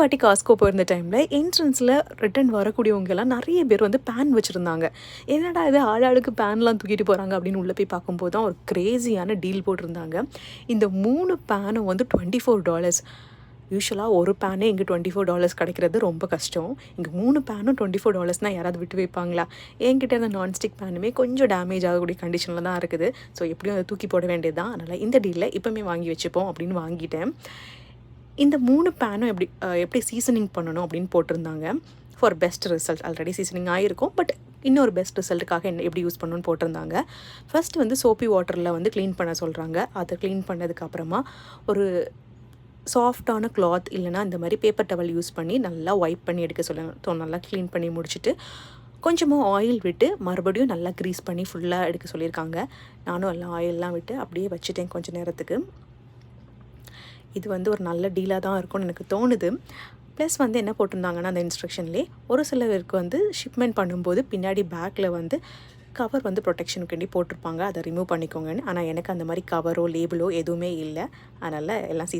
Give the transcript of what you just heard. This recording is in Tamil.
வாட்டி காஸ்கோ போயிருந்த டைமில் என்ட்ரன்ஸில் ரிட்டர்ன் வரக்கூடியவங்கெல்லாம் நிறைய பேர் வந்து பேன் வச்சுருந்தாங்க. என்னடா இது ஆளாளுக்கு பேன்லாம் தூக்கிட்டு போகிறாங்க அப்படின்னு உள்ளே போய் பார்க்கும்போது தான் ஒரு க்ரேஸியான டீல் போட்டிருந்தாங்க. இந்த 3 பேனும் வந்து $24. யூஷுவலாக ஒரு பேனே இங்கே $24 கிடைக்கிறது ரொம்ப கஷ்டம். இங்கே 3 பேனும் $24 யாராவது விட்டு வைப்பாங்களா? என்கிட்ட இருந்த நான்ஸ்டிக் பேனுமே கொஞ்சம் டேமேஜ் ஆகக்கூடிய கண்டிஷனில் தான் இருக்குது. ஸோ எப்படியும் அதை தூக்கி போட வேண்டியது தான். அதனால் இந்த டீலில் இப்போவுமே வாங்கி வச்சுப்போம் அப்படின்னு வாங்கிட்டேன். இந்த 3 பேனும் எப்படி சீசனிங் பண்ணணும் அப்படின்னு போட்டிருந்தாங்க. For best result. Already seasoning ஆகிருக்கும், பட் இன்னொரு பெஸ்ட் ரிசல்ட்டுக்காக எப்படி யூஸ் பண்ணணும்னு போட்டிருந்தாங்க. ஃபஸ்ட்டு வந்து சோப்பி வாட்டரில் வந்து க்ளீன் பண்ண சொல்கிறாங்க. அதை க்ளீன் பண்ணதுக்கப்புறமா ஒரு சாஃப்டான கிளாத் இல்லைனா இந்த மாதிரி பேப்பர் டவல் யூஸ் பண்ணி நல்லா வைப் பண்ணி எடுக்க சொல்லுங்கள். ஸோ நல்லா க்ளீன் பண்ணி முடிச்சுட்டு கொஞ்சமாக ஆயில் விட்டு மறுபடியும் நல்லா க்ரீஸ் பண்ணி ஃபுல்லாக எடுக்க சொல்லியிருக்காங்க. நானும் எல்லாம் ஆயிலெலாம் விட்டு அப்படியே வச்சுட்டேன் கொஞ்சம் நேரத்துக்கு. இது வந்து ஒரு நல்ல டீலாக தான் இருக்கும்னு எனக்கு தோணுது. ப்ளஸ் வந்து என்ன போட்டிருந்தாங்கன்னா அந்த இன்ஸ்ட்ரக்ஷன்லேயே ஒரு சிலருக்கு வந்து ஷிப்மெண்ட் பண்ணும்போது பின்னாடி பேக்கில் வந்து கவர் வந்து ப்ரொடெக்ஷனுக்கு போட்டிருப்பாங்க. அதை ரிமூவ் பண்ணிக்கோங்கன்னு. ஆனால் எனக்கு அந்த மாதிரி கவரோ லேபிளோ எதுவுமே இல்லை. அதனால் எல்லாம்